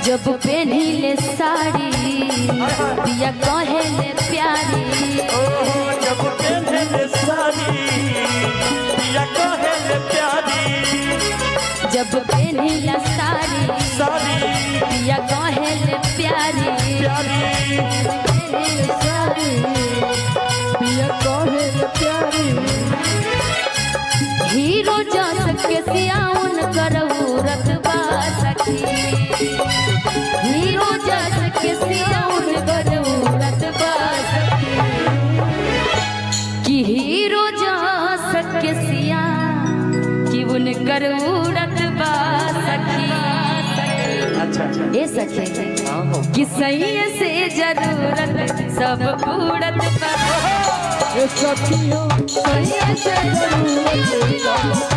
जब पहनीले साड़ी पिया कहेले प्यारी। जब पहनीले साड़ी पिया कहेले प्यारी। जब पहनीला साड़ी पिया कहेले प्यारी। पहनीले साड़ी पिया कहेले प्यारी। हीरो जस के सियाउन करऊ रतबा सखी। हीरो जस के सियाउन करऊ रतबा सखी। कि हीरो जस के सिया कि उन करऊ रतबा सखी। ए सखी कि सही से जरूरत सब पूरत बा। सखियों सही से जरूरत